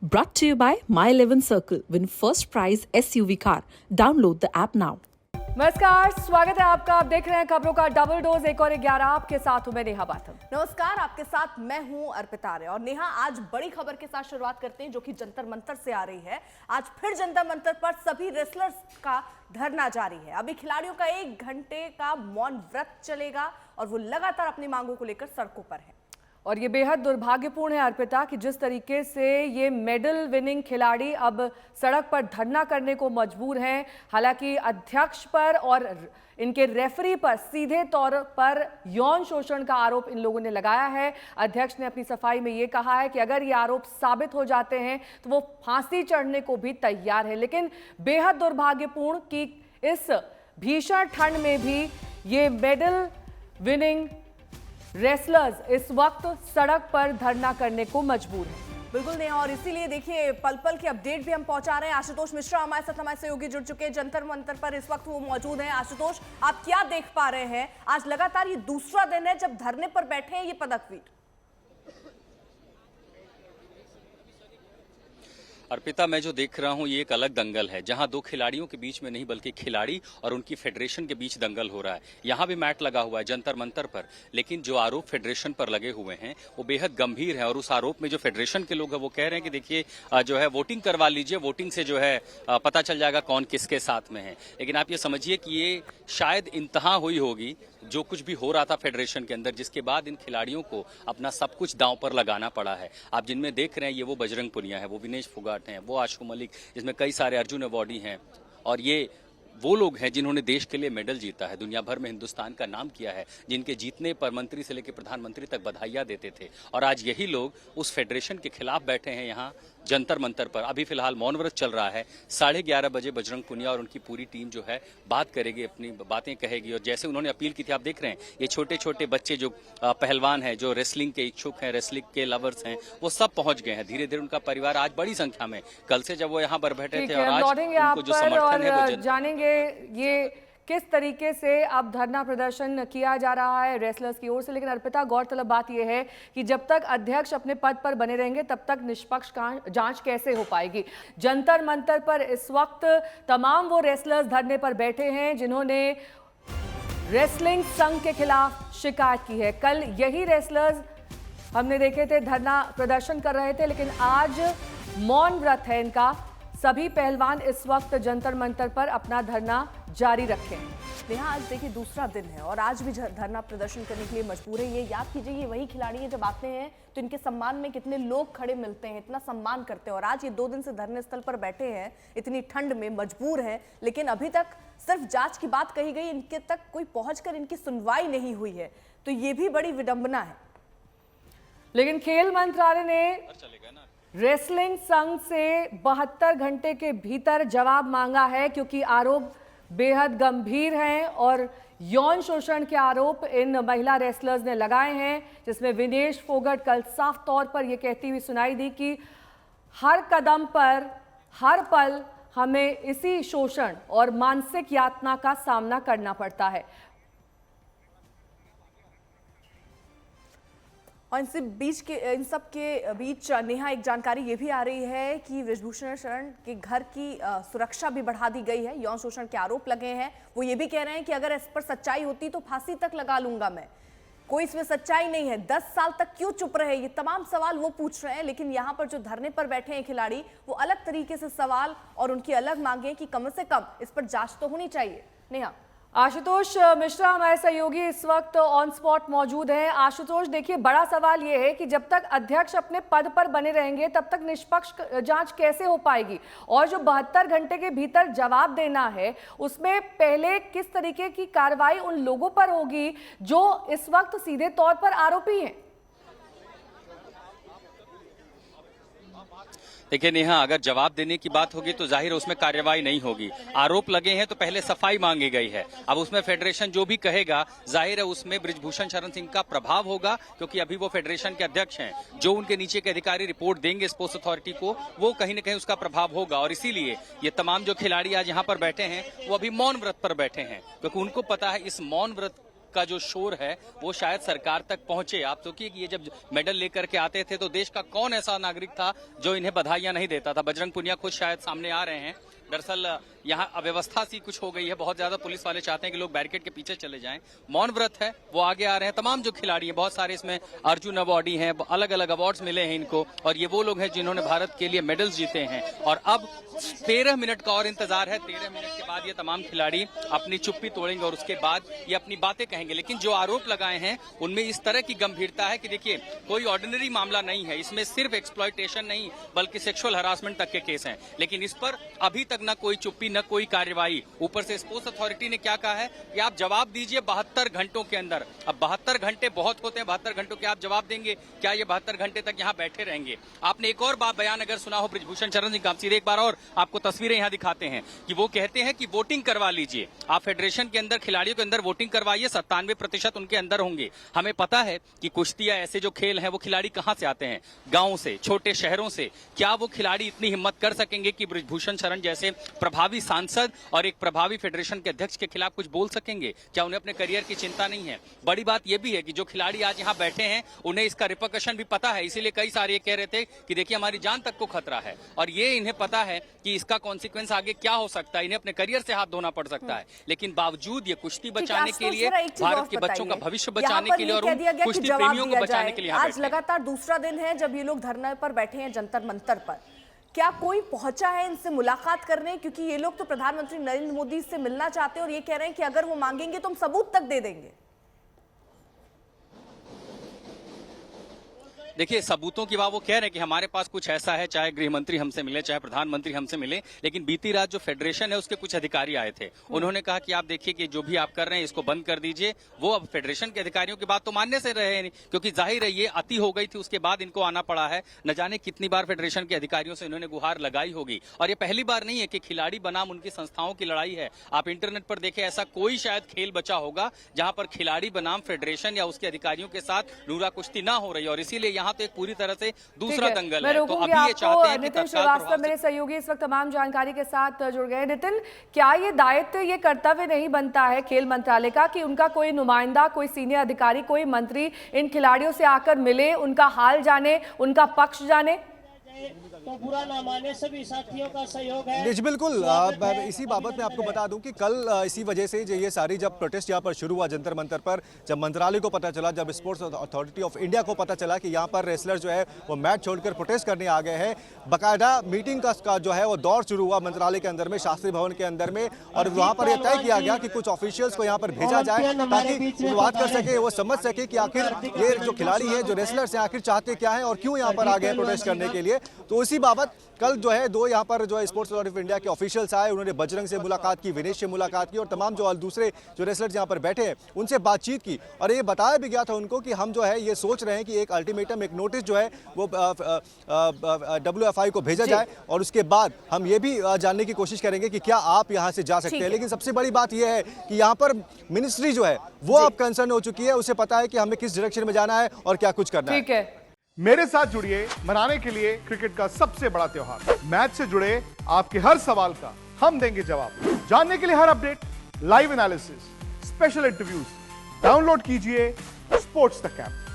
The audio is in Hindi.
Brought to you by My 11 Circle. Win first prize SUV car. Download the app now. नमस्कार, स्वागत है आपका। आप देख रहे हैं खबरों का डबल डोज 1 और 11। आपके साथ हूं मैं नेहा बाथम। नमस्कार, आपके साथ मैं हूं अर्पिता आर्य। और नेहा, आज बड़ी खबर के साथ शुरुआत करते हैं जो कि जंतर मंतर से आ रही है। आज फिर जंतर मंतर पर सभी रेसलर्स का धरना जारी है। अभी खिलाड़ियों का 1 घंटे का मौन व्रत चलेगा और वो लगातार अपनी मांगों को लेकर सड़कों पर है। और ये बेहद दुर्भाग्यपूर्ण है अर्पिता कि जिस तरीके से ये मेडल विनिंग खिलाड़ी अब सड़क पर धरना करने को मजबूर हैं। हालांकि अध्यक्ष पर और इनके रेफरी पर सीधे तौर पर यौन शोषण का आरोप इन लोगों ने लगाया है। अध्यक्ष ने अपनी सफाई में ये कहा है कि अगर ये आरोप साबित हो जाते हैं तो वो फांसी चढ़ने को भी तैयार है। लेकिन बेहद दुर्भाग्यपूर्ण कि इस भीषण ठंड में भी ये मेडल विनिंग रेसलर्स इस वक्त सड़क पर धरना करने को मजबूर हैं। बिल्कुल नेहा, और इसीलिए देखिए पल पल के अपडेट भी हम पहुंचा रहे हैं। आशुतोष मिश्रा हमारे सहयोगी जुड़ चुके हैं जंतर मंतर पर, इस वक्त वो मौजूद हैं। आशुतोष, आप क्या देख पा रहे हैं? आज लगातार ये दूसरा दिन है जब धरने पर बैठे हैं ये पदकवीर। अर्पिता, मैं जो देख रहा हूं ये एक अलग दंगल है, जहां 2 खिलाड़ियों के बीच में नहीं बल्कि खिलाड़ी और उनकी फेडरेशन के बीच दंगल हो रहा है। यहां भी मैट लगा हुआ है जंतर मंतर पर, लेकिन जो आरोप फेडरेशन पर लगे हुए हैं वो बेहद गंभीर है। और उस आरोप में जो फेडरेशन के लोग हैं वो कह रहे हैं कि देखिए जो है वोटिंग करवा लीजिए, वोटिंग से जो है पता चल जाएगा कौन किसके साथ में है। लेकिन आप ये समझिए कि ये शायद इंतहा हुई होगी जो कुछ भी हो रहा था फेडरेशन के अंदर, जिसके बाद इन खिलाड़ियों को अपना सब कुछ दांव पर लगाना पड़ा है। आप जिनमें देख रहे हैं ये वो बजरंग पुनिया है, वो विनेश फोगाट हैं, वो आशु मलिक, जिसमें कई सारे अर्जुन अवार्डी हैं, और ये वो लोग हैं जिन्होंने देश के लिए मेडल जीता है, दुनिया भर में हिंदुस्तान का नाम किया है, जिनके जीतने पर मंत्री से लेकर प्रधानमंत्री तक बधाइयां देते थे। और आज यही लोग उस फेडरेशन के खिलाफ बैठे हैं यहाँ जंतर मंतर पर। अभी फिलहाल मौन व्रत चल रहा है। 11:30 बजे बजरंग पुनिया और उनकी पूरी टीम जो है बात करेगी, अपनी बातें कहेगी। और जैसे उन्होंने अपील की थी, आप देख रहे हैं ये छोटे छोटे बच्चे जो पहलवान हैं, जो रेसलिंग के इच्छुक हैं, रेसलिंग के लवर्स हैं, वो सब पहुंच गए हैं। धीरे धीरे उनका परिवार आज बड़ी संख्या में, कल से जब वो यहाँ पर बैठे थे और आज उनको जो समर्थन है वो जानेंगे ये किस तरीके से अब धरना प्रदर्शन किया जा रहा है रेसलर्स की ओर से। लेकिन अर्पिता, गौरतलब बात यह है कि जब तक अध्यक्ष अपने पद पर बने रहेंगे तब तक निष्पक्ष जांच कैसे हो पाएगी। जंतर मंतर पर इस वक्त तमाम वो रेसलर्स धरने पर बैठे हैं जिन्होंने रेसलिंग संघ के खिलाफ शिकायत की है। कल यही रेसलर्स हमने देखे थे धरना प्रदर्शन कर रहे थे, लेकिन आज मौन व्रत है इनका। सभी पहलवान इस वक्त जंतर मंतर पर अपना धरना जारी रखे हैं। नेहा, आज देखिए दूसरा दिन है और आज भी धरना प्रदर्शन करने के लिए मजबूर है। ये याद कीजिए, ये वही खिलाड़ी है, जब आते हैं तो इनके सम्मान में कितने लोग खड़े मिलते हैं, इतना सम्मान करते हैं। और आज ये 2 दिन से धरने स्थल पर बैठे हैं, इतनी ठंड में मजबूर हैं, लेकिन अभी तक सिर्फ जांच की बात कही गई, इनके तक कोई पहुंचकर इनकी सुनवाई नहीं हुई है। तो ये भी बड़ी विडंबना है। लेकिन खेल मंत्रालय ने रेसलिंग संघ से 72 घंटे के भीतर जवाब मांगा है, क्योंकि आरोप बेहद गंभीर हैं और यौन शोषण के आरोप इन महिला रेसलर्स ने लगाए हैं। जिसमें विनेश फोगाट कल साफ तौर पर यह कहती हुई सुनाई दी कि हर कदम पर, हर पल हमें इसी शोषण और मानसिक यातना का सामना करना पड़ता है। और इन सब के बीच नेहा, एक जानकारी ये भी आ रही है कि बृजभूषण शरण के घर की सुरक्षा भी बढ़ा दी गई है। यौन शोषण के आरोप लगे हैं। वो ये भी कह रहे हैं कि अगर इस पर सच्चाई होती तो फांसी तक लगा लूंगा मैं, कोई इसमें सच्चाई नहीं है। 10 साल तक क्यों चुप रहे, ये तमाम सवाल वो पूछ रहे हैं। लेकिन यहाँ पर जो धरने पर बैठे हैं खिलाड़ी, वो अलग तरीके से सवाल और उनकी अलग मांगे कि कम से कम इस पर जांच तो होनी चाहिए। नेहा, आशुतोष मिश्रा हमारे सहयोगी इस वक्त ऑन स्पॉट मौजूद हैं। आशुतोष, देखिए बड़ा सवाल यह है कि जब तक अध्यक्ष अपने पद पर बने रहेंगे तब तक निष्पक्ष जांच कैसे हो पाएगी, और जो 72 घंटे के भीतर जवाब देना है उसमें पहले किस तरीके की कार्रवाई उन लोगों पर होगी जो इस वक्त सीधे तौर पर आरोपी हैं। देखिए नेहा, अगर जवाब देने की बात होगी तो जाहिर है उसमें कार्रवाई नहीं होगी। आरोप लगे हैं तो पहले सफाई मांगी गई है। अब उसमें फेडरेशन जो भी कहेगा, जाहिर है उसमें बृजभूषण शरण सिंह का प्रभाव होगा, क्योंकि अभी वो फेडरेशन के अध्यक्ष हैं। जो उनके नीचे के अधिकारी रिपोर्ट देंगे स्पोर्ट्स अथॉरिटी को, वो कहीं न कहीं उसका प्रभाव होगा। और इसीलिए ये तमाम जो खिलाड़ी आज यहाँ पर बैठे हैं वो अभी मौन व्रत पर बैठे हैं, क्योंकि उनको पता है इस मौन व्रत का जो शोर है वो शायद सरकार तक पहुंचे। आप सोचिए कि ये जब मेडल लेकर के आते थे तो देश का कौन ऐसा नागरिक था जो इन्हें बधाइयां नहीं देता था। बजरंग पुनिया खुद शायद सामने आ रहे हैं। दरअसल यहाँ अव्यवस्था सी कुछ हो गई है, बहुत ज्यादा पुलिस वाले चाहते हैं कि लोग बैरिकेड के पीछे चले जाएं। मौन व्रत है, वो आगे आ रहे हैं। तमाम जो खिलाड़ी हैं, बहुत सारे इसमें अर्जुन अवार्डी हैं, अलग अलग अवार्ड्स मिले हैं इनको, और ये वो लोग हैं जिन्होंने भारत के लिए मेडल्स जीते हैं। और अब 13 मिनट का और इंतजार है। 13 मिनट के बाद ये तमाम खिलाड़ी अपनी चुप्पी तोड़ेंगे और उसके बाद ये अपनी बातें कहेंगे। लेकिन जो आरोप लगाए हैं उनमें इस तरह की गंभीरता है कि देखिए, कोई ऑर्डिनरी मामला नहीं है, इसमें सिर्फ एक्सप्लॉयटेशन नहीं बल्कि सेक्सुअल हरासमेंट तक के केस हैं। लेकिन इस पर अभी तक न कोई चुप्पी न कोई कार्रवाई। ऊपर से स्पोर्ट्स अथॉरिटी ने क्या कहा है कि आप जवाब दीजिए 72 घंटों के अंदर। अब 72 घंटे बहुत होते हैं, 72 घंटों के आप जवाब देंगे क्या? ये 72 घंटे तक यहाँ बैठे रहेंगे? आपने एक और बात बयान अगर सुना हो ब्रिजभूषण शरण सिंह का, सीधे एक बार और आपको तस्वीरें यहाँ दिखाते हैं कि वो कहते हैं कि वोटिंग करवा लीजिए। आप फेडरेशन के अंदर खिलाड़ियों के अंदर वोटिंग करवाइए, 97% उनके अंदर होंगे। हमें पता है कि कुश्ती या ऐसे जो खेल हैं वो खिलाड़ी कहाँ से आते हैं? गाँव से, छोटे शहरों से। क्या वो खिलाड़ी इतनी हिम्मत कर सकेंगे कि ब्रिजभूषण शरण जैसे प्रभावी सांसद और एक प्रभावी फेडरेशन के अध्यक्ष के खिलाफ कुछ बोल सकेंगे? क्या उन्हें अपने करियर की चिंता नहीं है? बड़ी बात यह भी है कि जो खिलाड़ी आज यहाँ बैठे हैं उन्हें इसका रिपरकशन भी पता है, इसीलिए कई सारे ये कह रहे थे कि देखिए हमारी जान तक को खतरा है, और ये इन्हें पता है कि इसका कॉन्सिक्वेंस आगे क्या हो सकता है, इन्हें अपने करियर से हाथ धोना पड़ सकता है। लेकिन बावजूद ये कुश्ती बचाने के लिए, भारत के बच्चों का भविष्य बचाने के लिए और उन कुश्ती प्रेमियों को बचाने के लिए आज लगातार दूसरा दिन है जब ये लोग धरने पर बैठे हैं जंतर मंतर पर। क्या कोई पहुंचा है इनसे मुलाकात करने? क्योंकि ये लोग तो प्रधानमंत्री नरेंद्र मोदी से मिलना चाहते हैं और ये कह रहे हैं कि अगर वो मांगेंगे तो हम सबूत तक दे देंगे। देखिए, सबूतों की बात वो कह रहे हैं कि हमारे पास कुछ ऐसा है, चाहे गृह मंत्री हमसे मिले, चाहे प्रधानमंत्री हमसे मिले। लेकिन बीती रात जो फेडरेशन है उसके कुछ अधिकारी आए थे, उन्होंने कहा कि आप देखिए कि जो भी आप कर रहे हैं इसको बंद कर दीजिए। वो अब फेडरेशन के अधिकारियों की बात तो मानने से रहे नहीं, क्योंकि जाहिर है ये अति हो गई थी, उसके बाद इनको आना पड़ा है। न जाने कितनी बार फेडरेशन के अधिकारियों से इन्होंने गुहार लगाई होगी, और ये पहली बार नहीं है कि खिलाड़ी बनाम उनकी संस्थाओं की लड़ाई है। आप इंटरनेट पर देखें, ऐसा कोई शायद खेल बचा होगा जहां पर खिलाड़ी बनाम फेडरेशन या उसके अधिकारियों के साथ नूरा कुश्ती ना हो रही, और इसीलिए यहाँ तो एक पूरी तरह से दूसरा दंगल है। तो अभी ये चाहते हैं कि नितिन श्रीवास्तव मेरे सहयोगी इस वक्त तमाम जानकारी के साथ जुड़ गए। नितिन, क्या ये दायित्व, ये कर्तव्य नहीं बनता है खेल मंत्रालय का कि उनका कोई नुमाइंदा, कोई सीनियर अधिकारी, कोई मंत्री इन खिलाड़ियों से आकर मिले, उनका हाल जाने, उनका पक्ष जाने? तो बुरा ना माने, सभी साथियों का सहयोग है। जी बिल्कुल, इसी बाबत में आपको बता दूं कि कल इसी वजह से ये सारी जब प्रोटेस्ट यहाँ पर शुरू हुआ जंतर मंतर पर, जब मंत्रालय को पता चला, जब स्पोर्ट्स अथॉरिटी ऑफ इंडिया को पता चला कि यहाँ पर रेसलर जो है वो मैच छोड़कर प्रोटेस्ट करने आ गए हैं, बाकायदा मीटिंग का जो है वो दौर शुरू हुआ मंत्रालय के अंदर में, शास्त्री भवन के अंदर में, और वहाँ पर यह तय किया गया कि कुछ ऑफिशियल्स को यहाँ पर भेजा जाए ताकि वो बात कर सके, वो समझ सके कि आखिर ये जो खिलाड़ी है, जो रेसलर्स हैं, आखिर चाहते क्या है और क्यों यहाँ पर आ गए प्रोटेस्ट करने के लिए। तो इसी बाबत कल जो है दो यहाँ पर जो है स्पोर्ट्स अथॉरिटी ऑफ इंडिया के ऑफिशियल्स आए, उन्होंने बजरंग से मुलाकात की, विनेश से मुलाकात की, और तमाम जो दूसरे जो रेसलर्स यहाँ पर बैठे हैं उनसे बातचीत की, और ये बताया भी गया था उनको कि हम जो है ये सोच रहे हैं कि एक अल्टीमेटम, एक नोटिस जो है वो WFI को भेजा जाए, और उसके बाद हम ये भी जानने की कोशिश करेंगे कि क्या आप यहाँ से जा सकते हैं। लेकिन सबसे बड़ी बात यह है कि यहाँ पर मिनिस्ट्री जो है वो अब कंसर्न हो चुकी है, उसे पता है कि हमें किस डायरेक्शन में जाना है और क्या कुछ करना है। ठीक है, मेरे साथ जुड़िए मनाने के लिए क्रिकेट का सबसे बड़ा त्योहार। मैच से जुड़े आपके हर सवाल का हम देंगे जवाब। जानने के लिए हर update, live analysis, special interviews, download कीजिए स्पोर्ट्स तक ऐप।